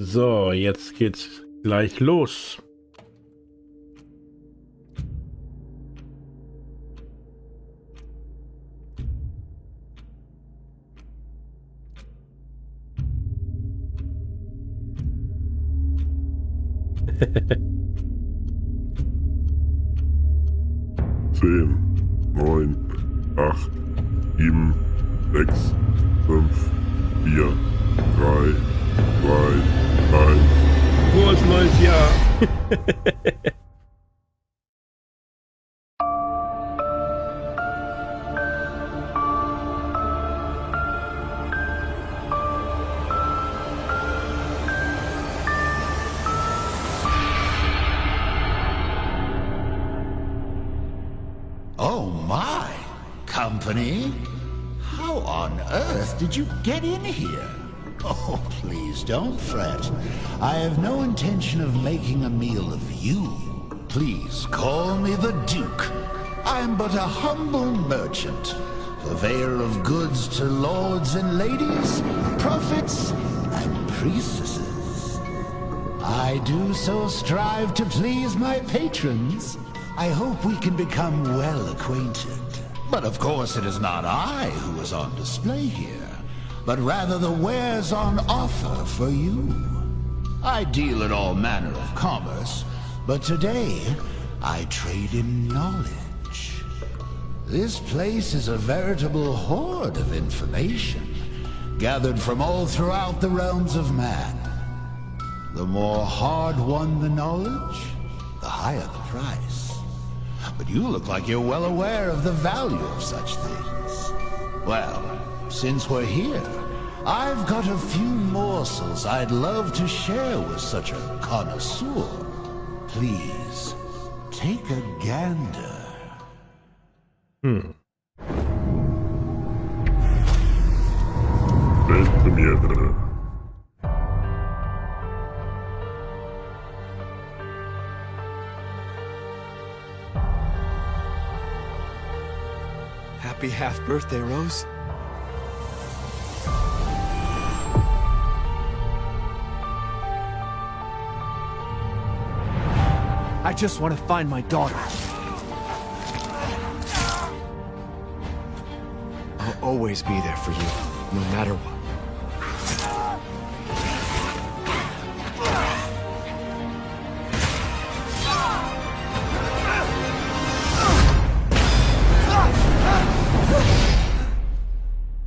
So, jetzt geht's gleich los. Zehn, 9, 8, 7, 6, 5, 4, 3, 2, 1. Frohes neues Jahr! Oh my! Company? How on earth did you get in here? Oh, please don't fret. I have no intention of making a meal of you. Please call me the Duke. I am but a humble merchant, purveyor of goods to lords and ladies, prophets and priestesses. I do so strive to please my patrons. I hope we can become well acquainted. But of course it is not I who is on display here, but rather the wares on offer for you. I deal in all manner of commerce, but today I trade in knowledge. This place is a veritable hoard of information, gathered from all throughout the realms of man. The more hard-won the knowledge, the higher the price. But you look like you're well aware of the value of such things. Well, since we're here, I've got a few morsels I'd love to share with such a connoisseur. Please, take a gander. Weltpremiere. Happy half-birthday, Rose. I just want to find my daughter. I'll always be there for you, no matter what.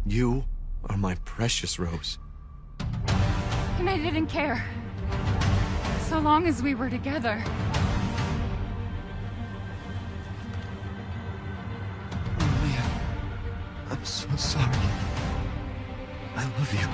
You are my precious Rose. And I didn't care. So long as we were together. Oh man, I'm so sorry. I love you.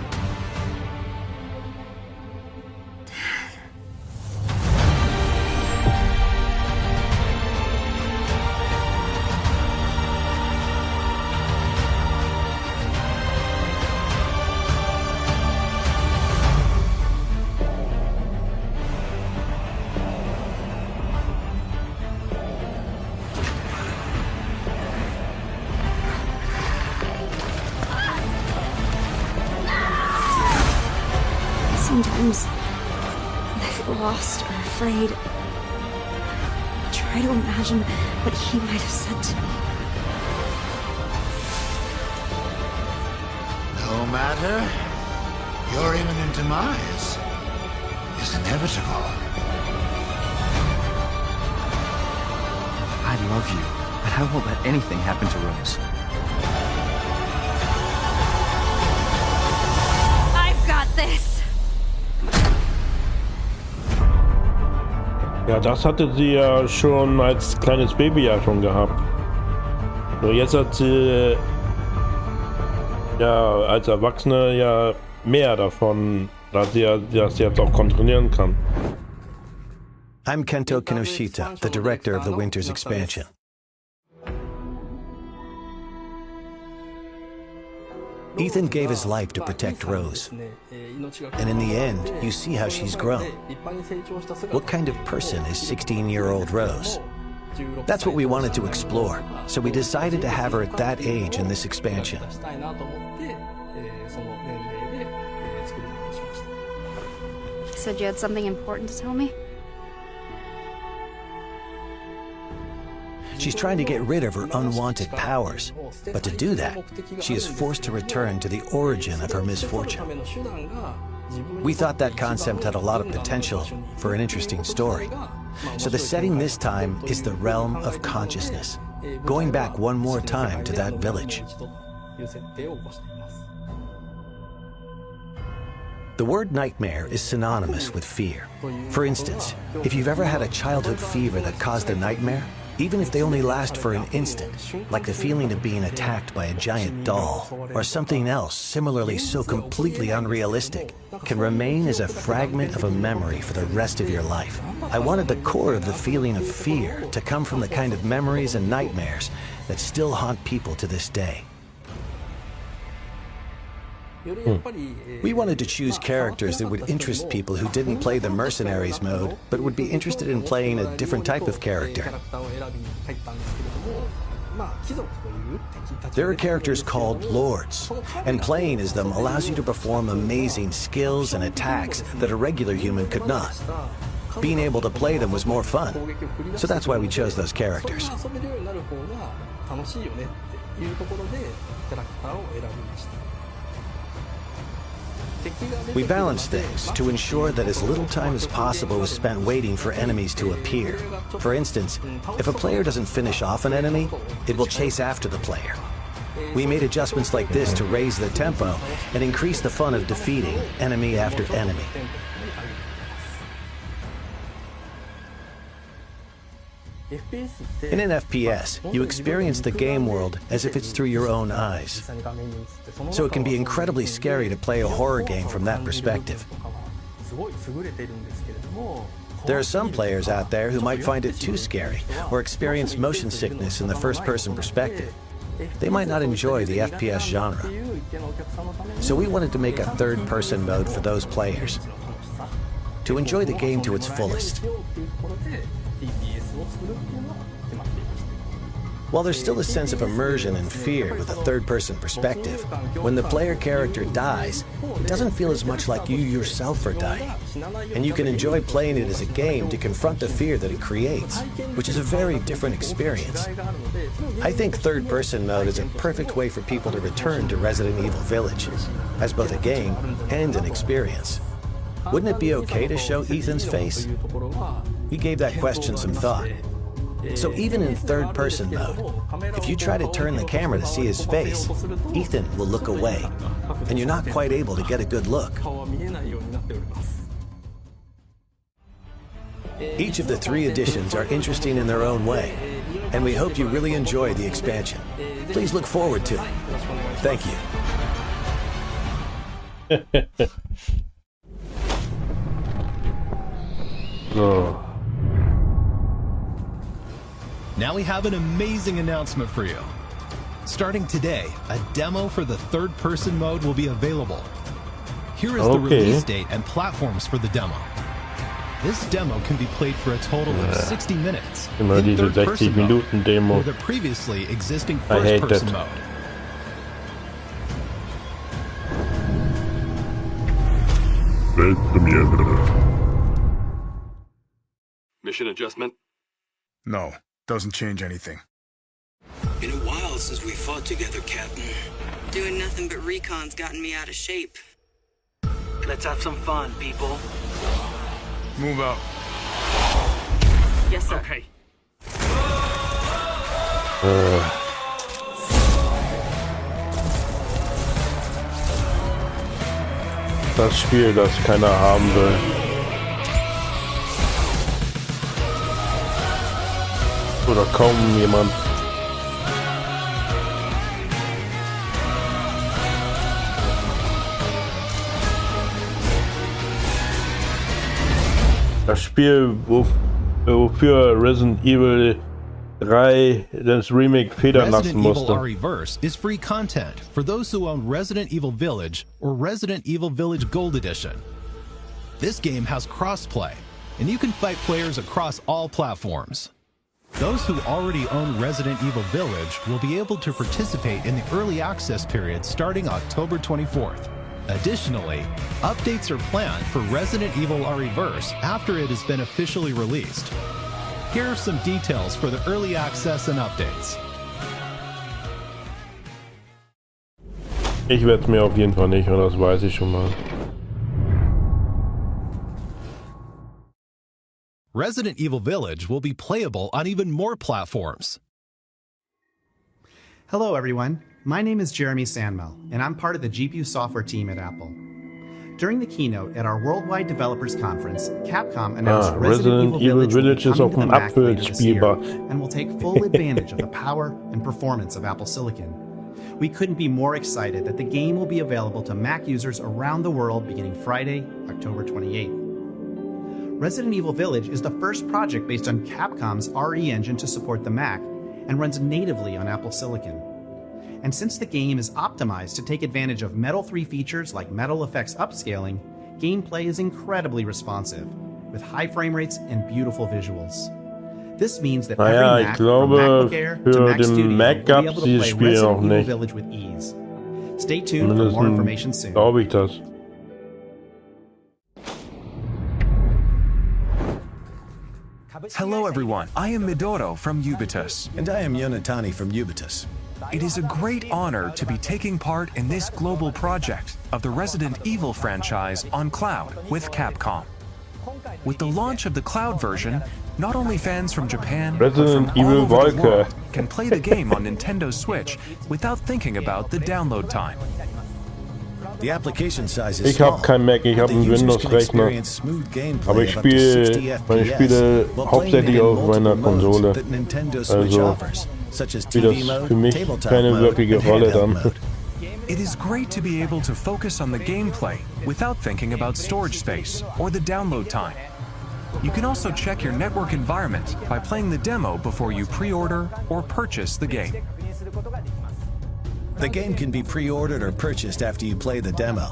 Sometimes, when I feel lost or afraid, I try to imagine what he might have said to me. No matter, your imminent demise is inevitable. I love you, and I won't let anything happen to Rose. I've got this! Ja, das hatte sie ja schon als kleines Baby ja schon gehabt. Nur jetzt hat sie ja als Erwachsene ja mehr davon, da sie ja das jetzt auch kontrollieren kann. I'm Kento Kinoshita, the director of the Winter's expansion. Ethan gave his life to protect Rose. And in the end, you see how she's grown. What kind of person is 16-year-old Rose? That's what we wanted to explore, so we decided to have her at that age in this expansion. said you had something important to tell me? She's trying to get rid of her unwanted powers, but to do that, she is forced to return to the origin of her misfortune. We thought that concept had a lot of potential for an interesting story. So the setting this time is the realm of consciousness, going back one more time to that village. The word nightmare is synonymous with fear. For instance, if you've ever had a childhood fever that caused a nightmare, even if they only last for an instant, like the feeling of being attacked by a giant doll, or something else similarly so completely unrealistic, can remain as a fragment of a memory for the rest of your life. I wanted the core of the feeling of fear to come from the kind of memories and nightmares that still haunt people to this day. We wanted to choose characters that would interest people who didn't play the Mercenaries mode, but would be interested in playing a different type of character. There are characters called Lords, and playing as them allows you to perform amazing skills and attacks that a regular human could not. Being able to play them was more fun, so that's why we chose those characters. We balanced things to ensure that as little time as possible was spent waiting for enemies to appear. For instance, if a player doesn't finish off an enemy, it will chase after the player. We made adjustments like this to raise the tempo and increase the fun of defeating enemy after enemy. In an FPS, you experience the game world as if it's through your own eyes. So it can be incredibly scary to play a horror game from that perspective. There are some players out there who might find it too scary or experience motion sickness in the first-person perspective. They might not enjoy the FPS genre. So we wanted to make a third-person mode for those players, to enjoy the game to its fullest. While there's still a sense of immersion and fear with a third-person perspective, when the player character dies, it doesn't feel as much like you yourself are dying. And you can enjoy playing it as a game to confront the fear that it creates, which is a very different experience. I think third-person mode is a perfect way for people to return to Resident Evil Village, as both a game and an experience. Wouldn't it be okay to show Ethan's face? We gave that question some thought. So even in third-person mode, if you try to turn the camera to see his face, Ethan will look away, and you're not quite able to get a good look. Each of the 3 editions are interesting in their own way, and we hope you really enjoy the expansion. Please look forward to it. Thank you. So. Now we have an amazing announcement for you. Starting today, a demo for the third-person mode will be available. Here is the release date and platforms for the demo. This demo can be played for a total of 60 minutes in third-person mode or the previously existing first-person mode. Mission adjustment? No, doesn't change anything. Been a while since we fought together, Captain. Doing nothing but recon's gotten me out of shape. Let's have some fun, people. Move out. Yes, sir. Okay. Das Spiel, das keiner haben will. Oder kaum jemand. Das Spiel, wofür Resident Evil 3 das Remake federn lassen musste. Resident Evil RE-Verse is free content for those who own Resident Evil Village or Resident Evil Village Gold Edition. This game has cross-play, and you can fight players across all platforms. Those who already own Resident Evil Village will be able to participate in the early access period starting October 24th. Additionally, updates are planned for Resident Evil ReVerse after it has been officially released. Here are some details for the early access and updates. Ich werde es mir auf jeden Fall nicht, und das weiß ich schon mal. Resident Evil Village will be playable on even more platforms. Hello everyone, my name is Jeremy Sandmel, and I'm part of the GPU software team at Apple. During the keynote at our Worldwide Developers Conference, Capcom announced Resident Evil Village ist auf dem Apfel spielbar and will take full advantage of the power and performance of Apple Silicon. We couldn't be more excited that the game will be available to Mac users around the world beginning Friday, October 28th. Resident Evil Village is the first project based on Capcom's RE engine to support the Mac and runs natively on Apple Silicon. And since the game is optimized to take advantage of Metal 3 features like Metal Effects upscaling, gameplay is incredibly responsive, with high frame rates and beautiful visuals. This means that every Mac, from MacBook Air to Mac Studio, will be able to play Resident Evil Village with ease. Stay tuned for more information soon. Glaube ich das. Hello everyone, I am Midoro from Ubitus. And I am Yonatani from Ubitus. It is a great honor to be taking part in this global project of the Resident Evil franchise on cloud with Capcom. With the launch of the cloud version, not only fans from Japan, but from all over the world can play the game on Nintendo Switch without thinking about the download time. The application size is Ich habe kein Mac, ich habe einen Windows-Rechner. Aber ich spiele meine Spiele hauptsächlich auf meiner Konsole. Also spielt das für mich keine wirkliche Rolle dann. It is great to be able to focus on the gameplay without thinking about storage space or the download time. You can also check your network environment by playing the demo before you pre-order or purchase the game. The game can be pre-ordered or purchased after you play the demo.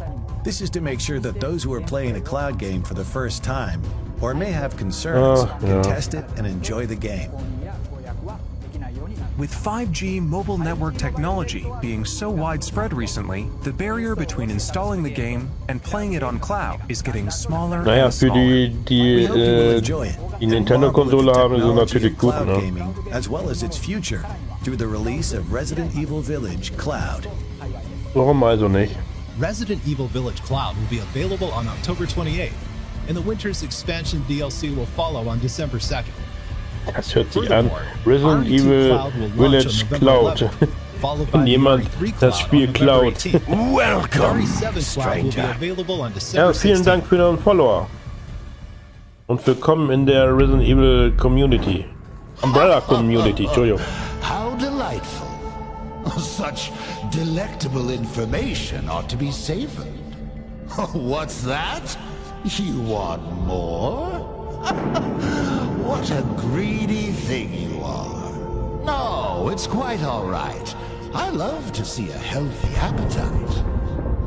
This is to make sure that those who are playing a cloud game for the first time, or may have concerns, can test it and enjoy the game. With 5G mobile network technology being so widespread recently, the barrier between installing the game and playing it on cloud is getting smaller Naja, and für smaller. die Nintendo-Konsole haben sie natürlich gut, ne? As well as its future, through the release of Resident Evil Village Cloud. Warum also nicht? Resident Evil Village Cloud will be available on October 28th, and the Winter's Expansion DLC will follow on December 2nd. Das hört sich an. Resident Evil Village Cloud. Und jemand das Spiel klaut. Welcome, Stranger. Ja, vielen Dank für deinen Follower. Und willkommen in der Resident Evil Community. Umbrella Community, Entschuldigung. How delightful. Such delectable information ought to be savored. What's that? You want more? What a greedy thing you are. No, it's quite all right. I love to see a healthy appetite.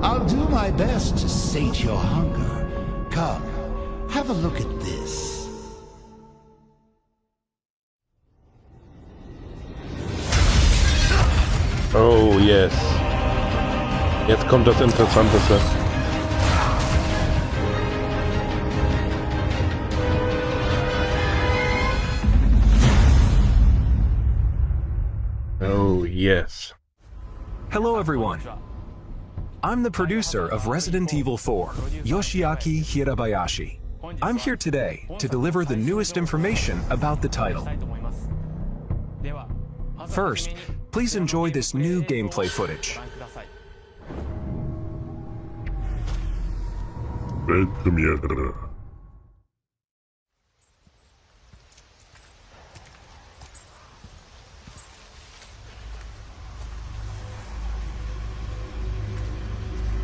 I'll do my best to sate your hunger. Come, have a look at this. Oh, yes. Jetzt kommt das Interessanteste. Oh, yes. Hello everyone. I'm the producer of Resident Evil 4, Yoshiaki Hirabayashi. I'm here today to deliver the newest information about the title. First, please enjoy this new gameplay footage. Weltpremiere.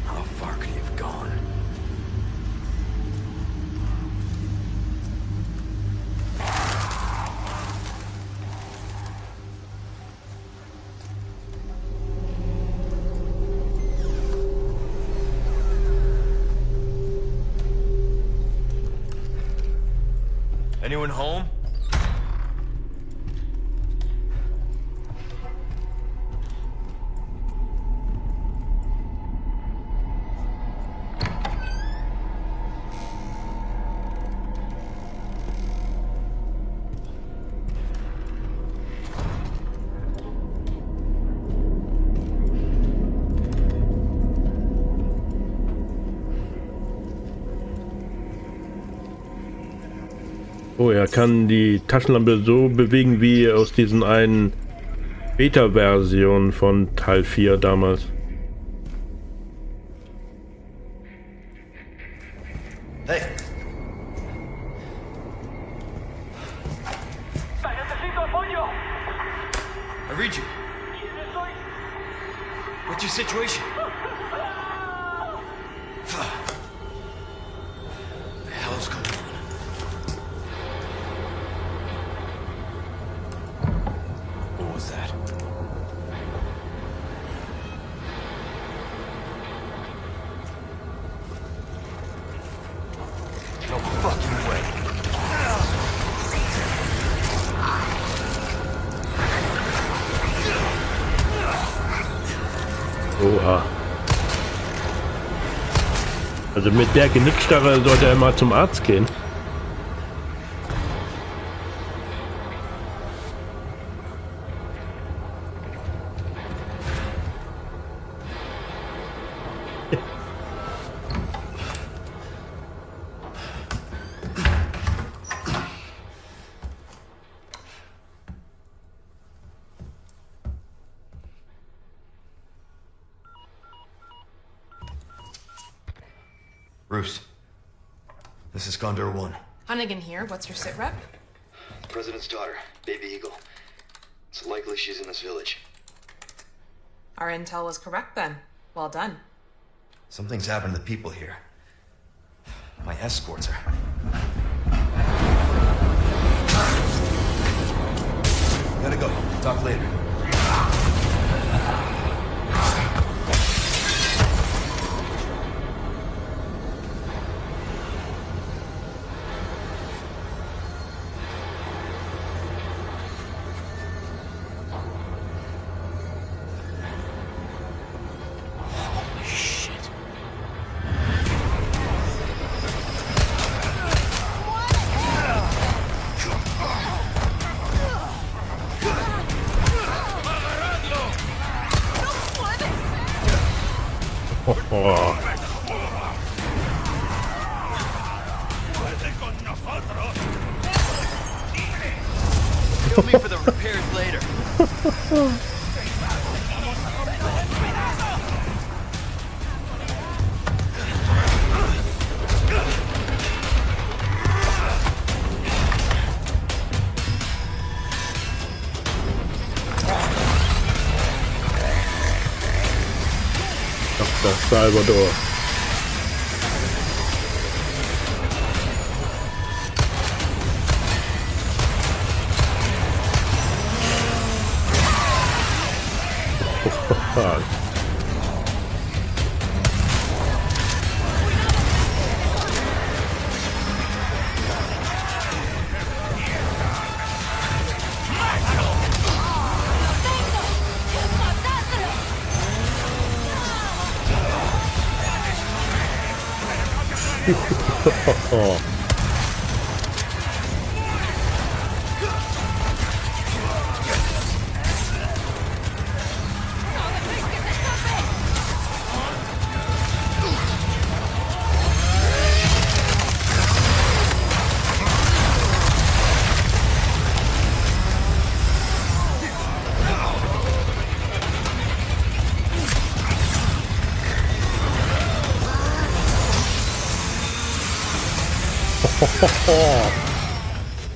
How far could he have gone? Anyone home? Oh, er kann die Taschenlampe so bewegen wie aus diesen einen Beta-Version von Teil 4 damals. Hey. I read you. What's your situation? What the hell is going on? What was that? No fucking way. Oha. Also mit der Genickstarre sollte er mal zum Arzt gehen. Bruce, this is Condor 1. Hunnigan here. What's your sit rep? President's daughter, Baby Eagle. It's likely she's in this village. Our intel was correct then. Well done. Something's happened to the people here. My escorts are... Gotta go. Talk later. Kill me for the repairs later. Dr. Salvador.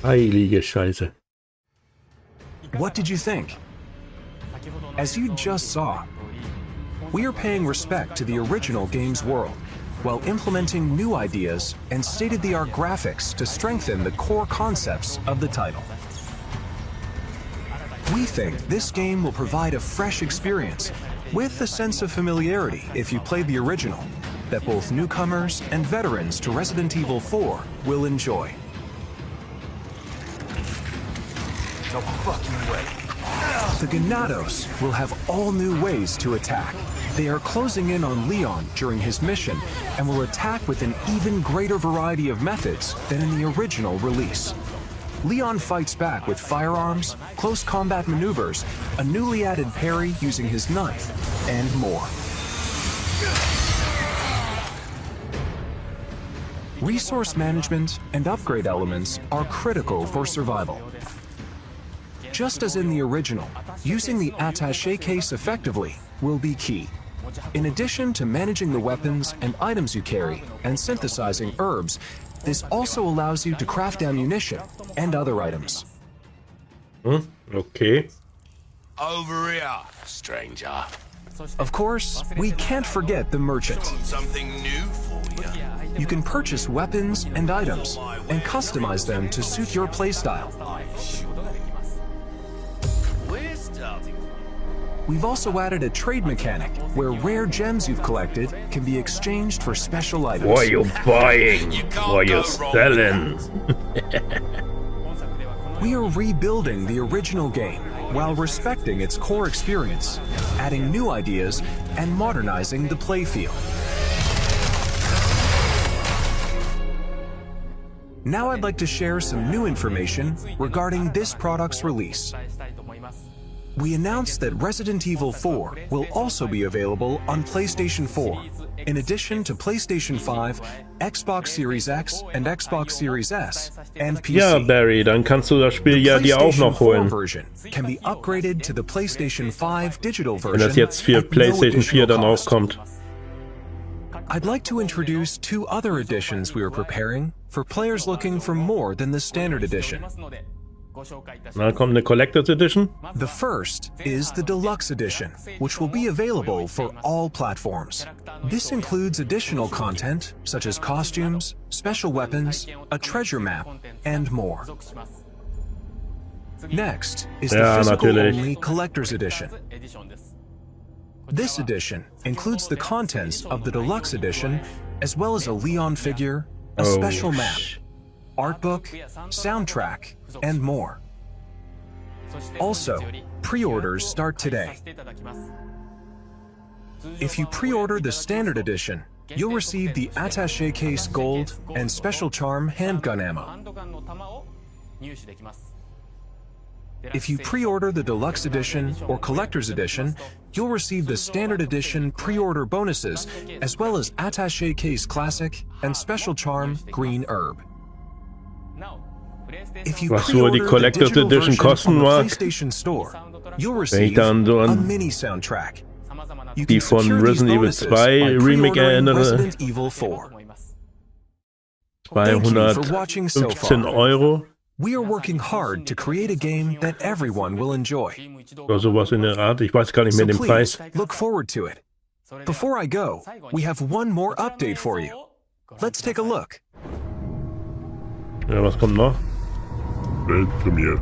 Heilige Scheiße. What did you think? As you just saw, we are paying respect to the original game's world, while implementing new ideas and state-of-the-art graphics to strengthen the core concepts of the title. We think this game will provide a fresh experience, with a sense of familiarity if you played the original, that both newcomers and veterans to Resident Evil 4 will enjoy. No fucking way. The Ganados will have all new ways to attack. They are closing in on Leon during his mission and will attack with an even greater variety of methods than in the original release. Leon fights back with firearms, close combat maneuvers, a newly added parry using his knife, and more. resource management and upgrade elements are critical for survival. Just as in the original, using the attaché case effectively will be key. In addition to managing the weapons and items you carry and synthesizing herbs, this also allows you to craft ammunition and other items. Okay. Over here, stranger. Of course, we can't forget the merchant. Something new for you. You can purchase weapons and items and customize them to suit your playstyle. We've also added a trade mechanic where rare gems you've collected can be exchanged for special items. What are you buying? What are you selling? We are rebuilding the original game while respecting its core experience, adding new ideas, and modernizing the playfield. Now I'd like to share some new information regarding this product's release. We announced that Resident Evil 4 will also be available on PlayStation 4, in addition to PlayStation 5, Xbox Series X and Xbox Series S, and PC. Ja, Barry, dann kannst du das Spiel ja dir auch noch holen. Version can be upgraded to the PlayStation 5 digital version. Wenn das jetzt für PlayStation 4 dann auch kommt. I'd like to introduce two other editions we are preparing for players looking for more than the standard edition. Na, kommt eine Collector's Edition? The first is the Deluxe Edition, which will be available for all platforms. This includes additional content, such as costumes, special weapons, a treasure map, and more. Next is the physical-only Collector's Edition. This edition includes the contents of the Deluxe Edition, as well as a Leon figure, a special map, art book, soundtrack, and more. Also, pre-orders start today. If you pre-order the Standard Edition, you'll receive the Attaché Case Gold and Special Charm handgun ammo. If you pre-order the Deluxe Edition or Collector's Edition, you'll receive the Standard Edition pre-order bonuses, as well as Attaché Case Classic and Special Charm Green Herb. If you pre-order the digital version from the PlayStation Store, you'll receive a mini soundtrack. You can secure these bonuses by pre-ordering Resident Evil 4. Thank you for watching so far. €215. We are working hard to create a game that everyone will enjoy. Oder sowas in der Art. Ich weiß gar nicht mehr den Preis. Please look forward to it. Before I go, we have one more update for you. Let's take a look. Ja, was kommt noch? Weltpremiere.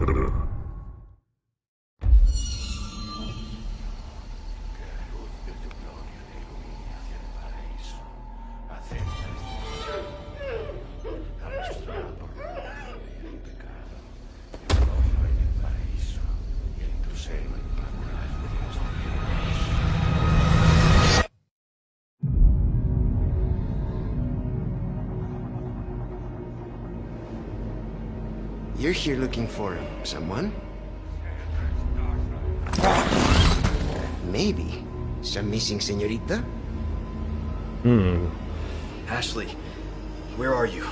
You're here looking for someone? Maybe some missing señorita? Ashley, where are you?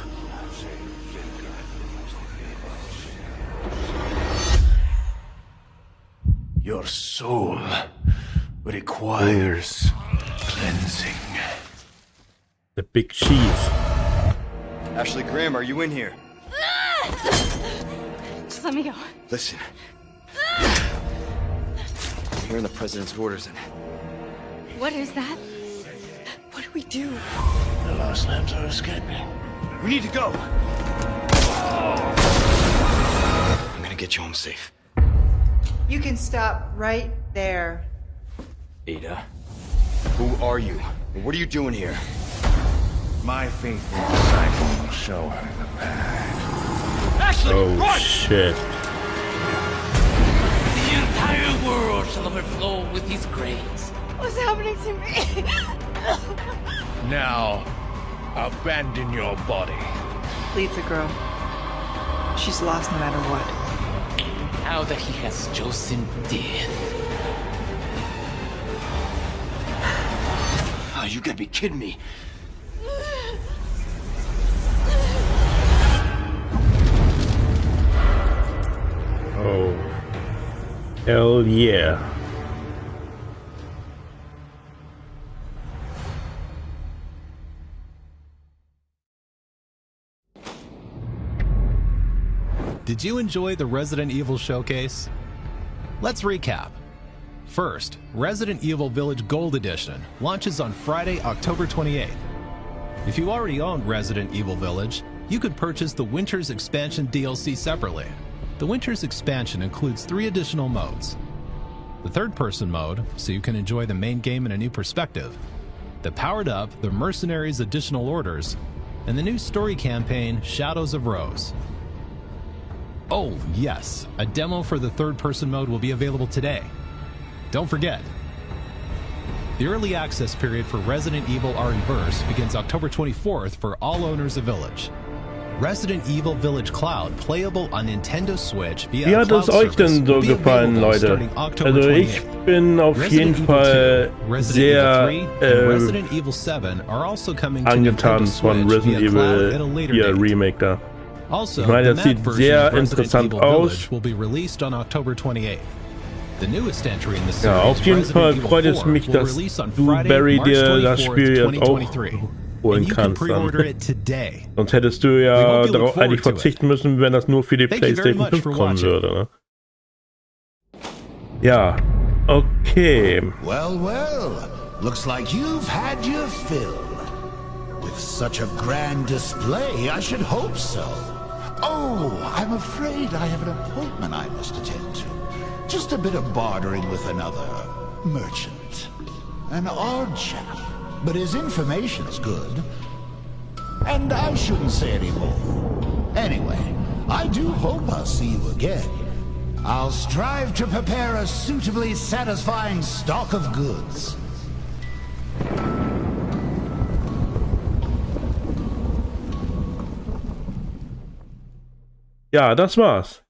Your soul requires cleansing. The big cheese. Ashley Graham, are you in here? Just let me go. Listen. I'm hearing the president's orders and... What is that? What do we do? The lost lambs are escaping. We need to go! I'm gonna get you home safe. You can stop right there. Ada? Who are you? What are you doing here? My faithful disciple will show her the path. Ashley, run! Shit. The entire world shall overflow with his grace. What's happening to me? Now, abandon your body. Leave the girl. She's lost no matter what. Now that he has chosen death. Oh, you gotta be kidding me. Hell yeah. Did you enjoy the Resident Evil showcase? Let's recap. First, Resident Evil Village Gold Edition launches on Friday, October 28th. If you already own Resident Evil Village, you could purchase the Winter's Expansion DLC separately. The Winter's Expansion includes 3 additional modes. The third-person mode, so you can enjoy the main game in a new perspective. The Powered Up, the Mercenaries Additional Orders, and the new story campaign, Shadows of Rose. Oh, yes, a demo for the third-person mode will be available today. Don't forget, the early access period for Resident Evil Reverse begins October 24th for all owners of Village. Resident Evil Village Cloud playable on Nintendo Switch via Wie hat es euch denn so gefallen, Leute? Also ich bin auf jeden Fall sehr angetan von Resident Evil 4 Remake da. Ich meine, das sieht sehr interessant aus. Ja, auf jeden Fall freut es mich, dass du, Barry, dir das Spiel jetzt auch holen kannst. Sonst hättest du ja darauf eigentlich verzichten müssen, wenn das nur für die PlayStation 5 kommen würde. Ne? Ja, okay. Well, well, looks like you've had your fill. With such a grand display, I should hope so. Oh, I'm afraid I have an appointment I must attend to. Just a bit of bartering with another merchant. An odd chap, but his information's good. And I shouldn't say any more. Anyway, I do hope I'll see you again. I'll strive to prepare a suitably satisfying stock of goods. Ja, das war's.